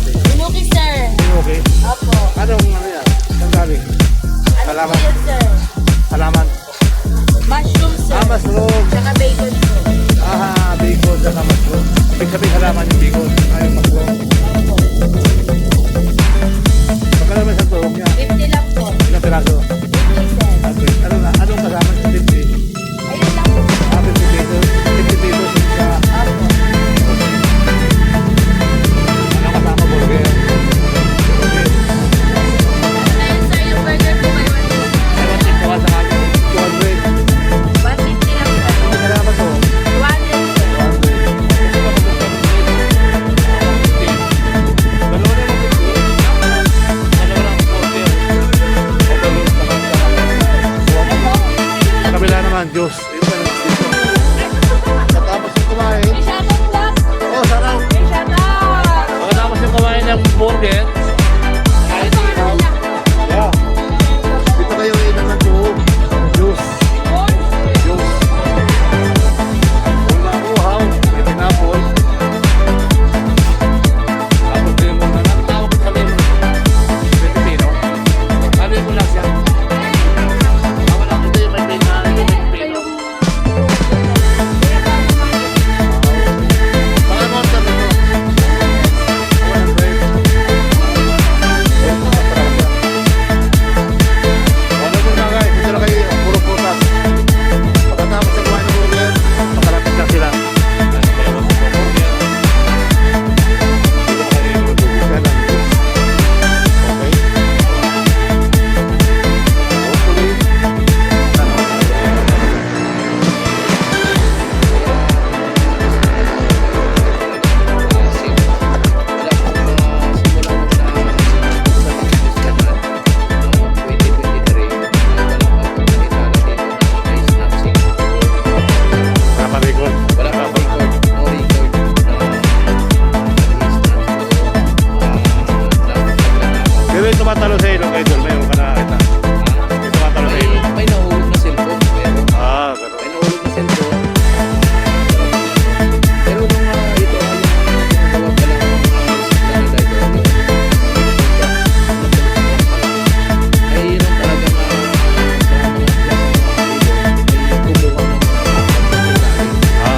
natin? Minuki, sir. Okay. Opo. Anong ano yan? Saan galing? Ano Salamat. po yan, sir? Halaman. Mushroom, sir. Mushroom. Tsaka bacon po. Bacon sa mushroom. Ibig sabihin halaman yung bacon. Ayaw mushroom. Opo. Magkano naman sa tuhog niya? 50 lang po. Ilang piraso? 50, sir. Okay. Anong kasama sa 50? Ayun lang po. 50 pesos. 50 pesos sa... Opo. Ano kasama burger? Okay. Ano na yun, sir? Yung burger po by 150. Ewan tip ko ka sa akin. 200. 150 lang, sir. Ano kasama to? 200, sir. 200. Kabila naman, Diyos. Ito na dito. Katapos yung kumain. May shoutout lang. Oh, sarap. May shoutout. Pagkatapos yung kumain ng burger, Ano pa nga nila? yeah. Dito kayo inom ng tuhog. Juice. Juice. Wala ko, how? May pinapol. Tapos din mo na lang. Tawag ko sabi mo. Pilipino. Sabi mo lang siya. Wala ko din may Pilipino. Baka mo sa dito. 100. Ano mo na guys, dito na kayo, puro prutas. Pagkatapos ng kumain ng burger, makalapit na sila. Naparikot. Wala pa record, no record Pero yung tumatalo sa ilong, idol, mayroon ka nakakita. Yung tumatalo sa ilong. may nahulog na cellphone, pero Ganun. may nahulog na cellphone. Pero nung ito ay nagawa pa lang ng sila na dahil ay yun ang talagang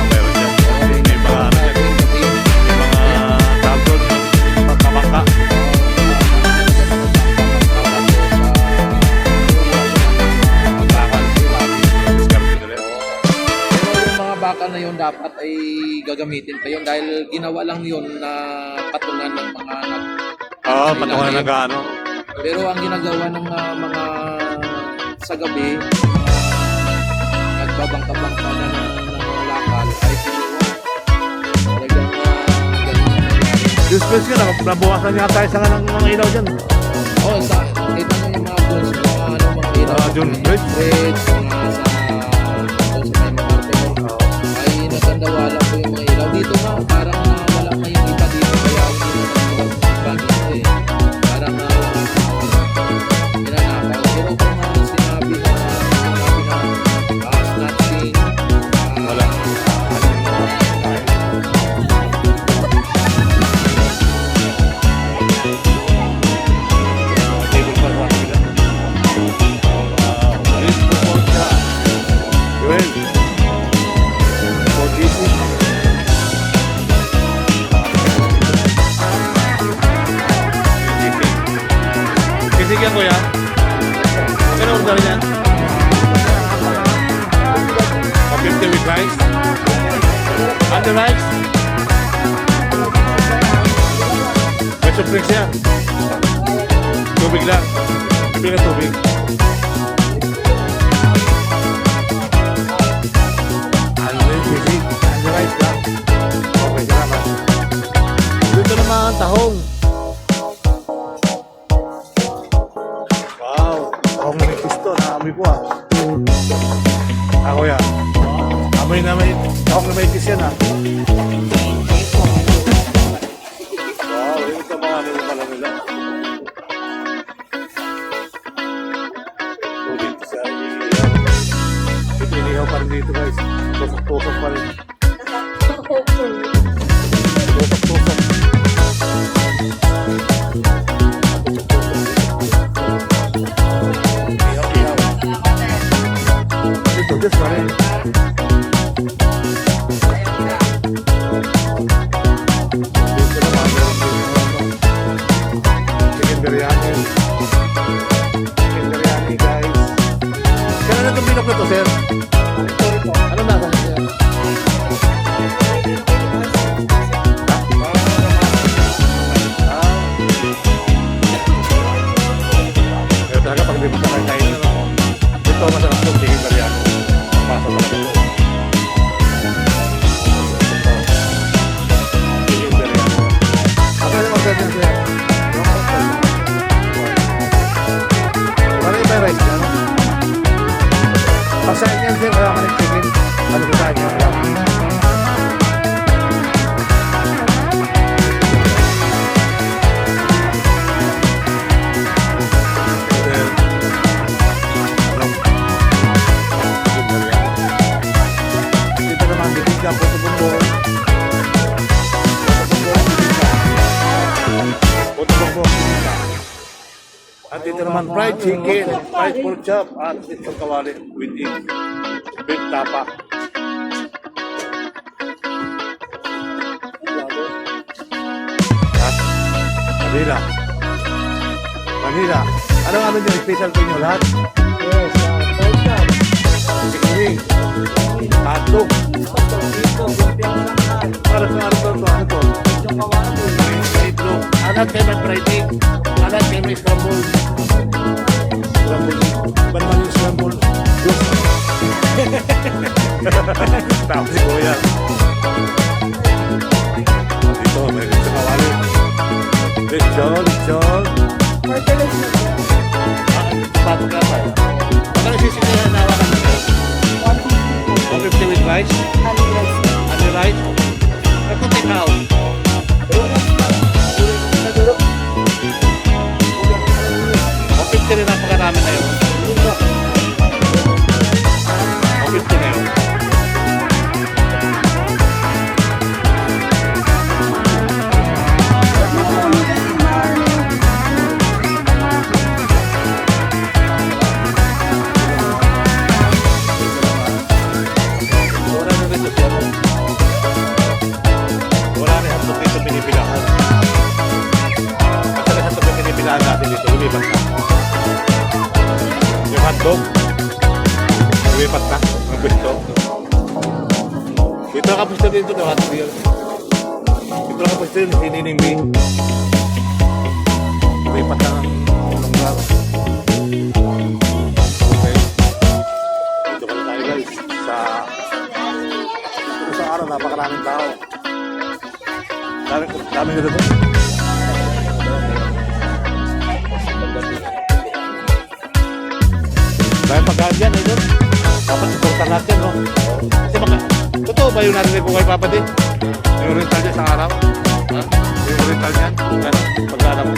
Meron dyan. May mga ano dyan. May mga tabloid, pagkamangka. Bakal. Discard nila. Pero yung mga bakal na yun dapat ay gagamitin pa yun dahil ginawa lang yun na patungan ng mga Patungan na nag-ano. Pero ang ginagawa ng mga sa gabi, nagbabangka-bangka na ng lakal ay talagang ganun na nangyari. Dispense ka na, nabukasan niya tayo sa mga ilaw dyan. Oo, sa kita nyo yung mga doon sa mga ano, mga ilaw. June mga Bridge. bridge, mga doon sa may mga hotel. Ay nagandawala po yung mga ilaw. Dito na, parang wala na yung iba dito. Kaya hindi na dito eh. Parang pinanakaw. Pero kung sinabi na snatching, Wala. Table pa sa sila. Umalis po po siya. Joel. Po GC. Kisigyan ko yan. Magkano order yan? 50 with rice. Under rice. May surprise yan. Tubig lang. Tubig na tubig. Under rice. Under rice lang. Okay, salamat. Dito naman ang tahong. Wow. Tahong na may pisto. Naamoy ko ah. Ako yan. Amoy na may tahong na may pisto yan ah. Wow, yun ito mga ano pala nila. Dito sa ilihaw. Ito ilihaw pa rin dito guys. Tusok-tusok pa rin. Tusok-tusok. bongbong kita. At dito naman, fried chicken, fried pork chop, at itong kawali with egg. Beef tapa. At Manila. Manila. Anong ano nyo? Special po nyo lahat? Yes, pork chop. Chicken wing. Hotdog. Para sa ano to? Ano to? Yung kawali. Itlog. Alat kayo may fried egg. Alat kayo may scramble. Scramble egg. Ba naman yung scramble? Juice. Tapos si Kuya. Dito, may sa kawali. Lechon, lechon. Patok na tayo. Magkano sisisihan na hawakan nito? 150 with rice? Honey rice? Ito take out. 150 rin ang pagkarami na yun. 150 na yun. Wala na rin ito siya. Wala na yung hotdog dito pinipilahan. At ang hotdog na pinipilahan natin dito, lumipat na. Yung hotdog, lumipat na ang pwesto. Dito ang kapwesto dito ng hotdog yun. Dito ang kapwesto yun, Nining Bing. Lumipat na ang lugar. Okay. Dito ka na tayo guys. Sa araw, napakaraming tao. Dami nila doon. Dahil pagkaan dyan, eh, doon. Dapat supportan natin, no? Kasi totoo ba yung narinig ko kay Papa din? Yung rental dyan sa araw? Ha? Yung rental dyan? Pagkaan mo?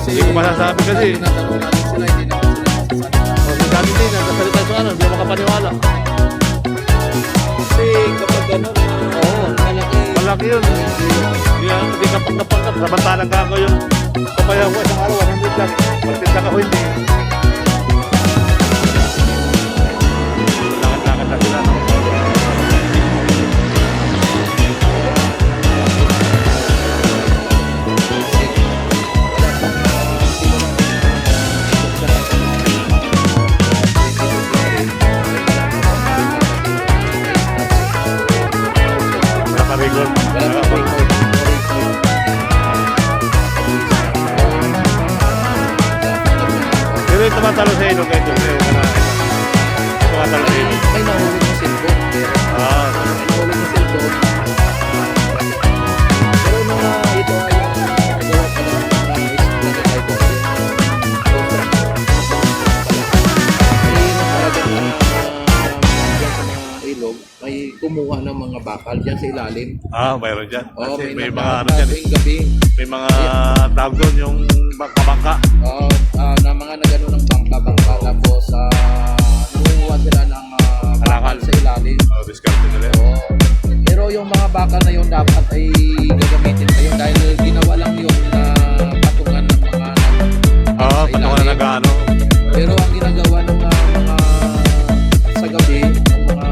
Hindi ko masasabi kasi. Tinatanong natin sila, hindi naman sila nagsasabi. O, si Daddy din, nagsasalita sa ano, hindi ako makapaniwala. Kasi kapag gano'n, Oo. Malaki yun. Hindi ka pagkapanggap. Samantalang ka ako yung papayaw ko isang araw, 100 lang. Martinda ka ko hindi. Lakad-lakad na sila, no? Wala ka record. wala pa record. Pero yung tumatalo sa ino, kahit yung sa'yo ka na. Tumatalo sa ino. May nahulog na cellphone. Pero Ah, may nahulog na cellphone. Pero nung ito ay nagawa pa lang ng promise, nagkakay ko ay dyan sa mga ilog, may kumuha ng mga bakal dyan sa ilalim. mayroon dyan. Oo, Kasi may mga ano dyan. gabi. May mga tawag doon, yung bangka-bangka. Na mga nagano ng bangka-bangka. Tapos, nangunguha sila ng bakal Halakal. sa ilalim. Discount nila. Oo. Pero yung mga bakal na yun dapat ay gagamitin pa yun dahil ginawa lang yun na patungan ng mga Oo, patungan na nag-ano. Pero ang ginagawa ng mga sa gabi, ang mga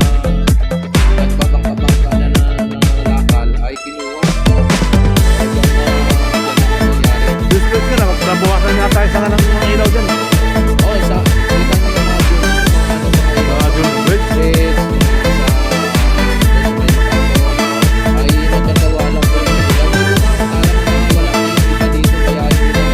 nagbabangka-bangka na lakal ay kinuha. Hanggang nangyari. Discount ka na, nabukasan niya tayo sa kanang mga ilaw dyan. Oo, isa. Kita mo yung mga Mga June Bridge. Bridge, ay nagkatawa lang po yung ilaw. Parang wala kang iba dito kaya hindi na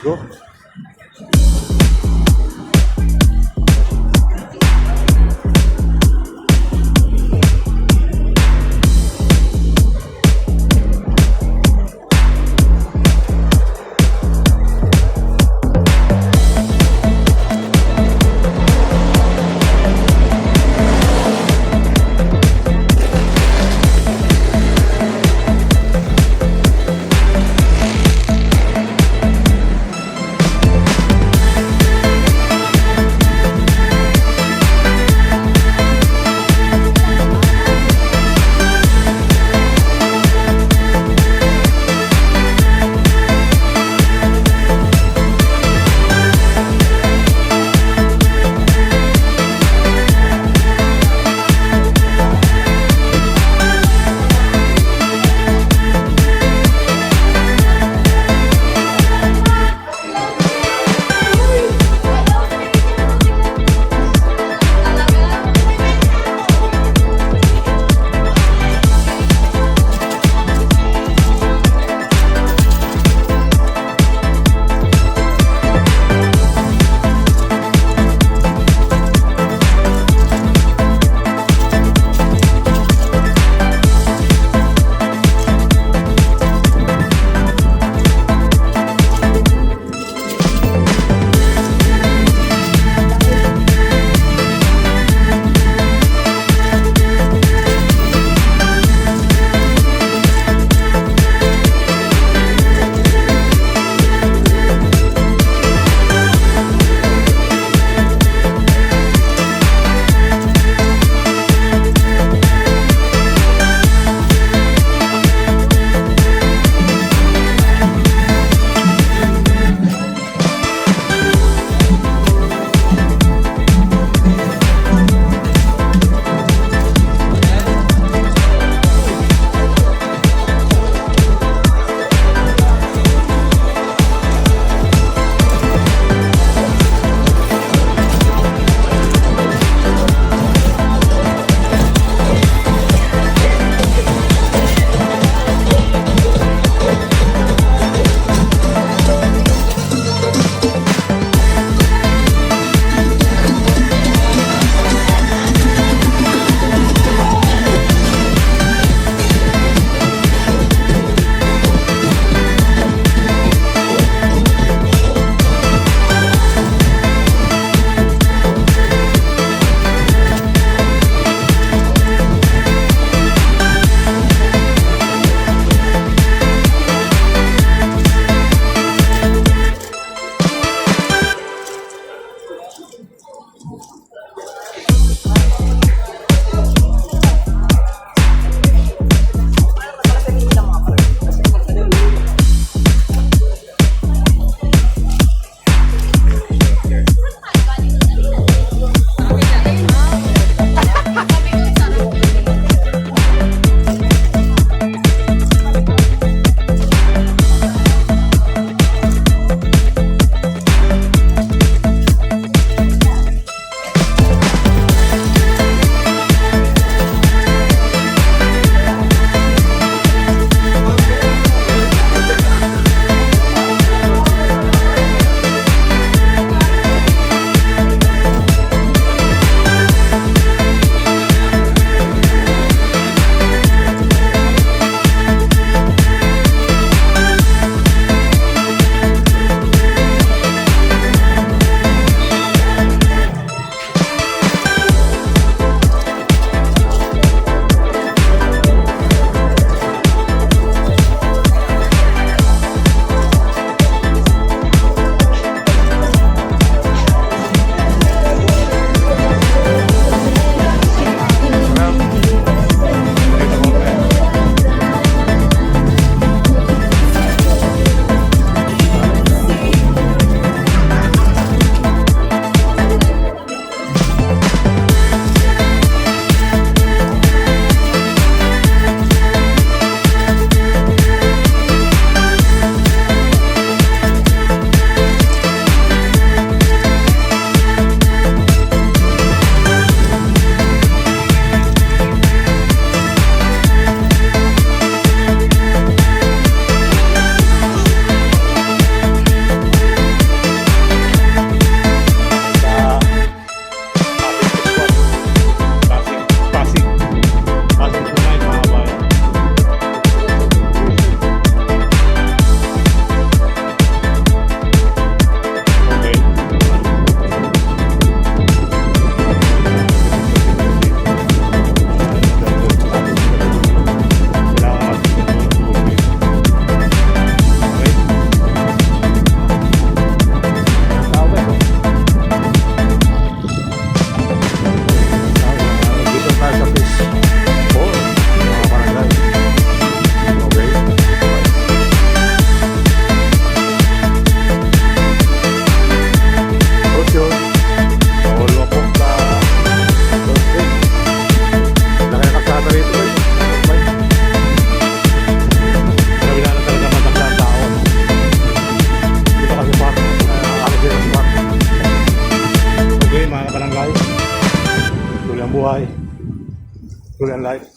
Let's go. buhay. Korean life.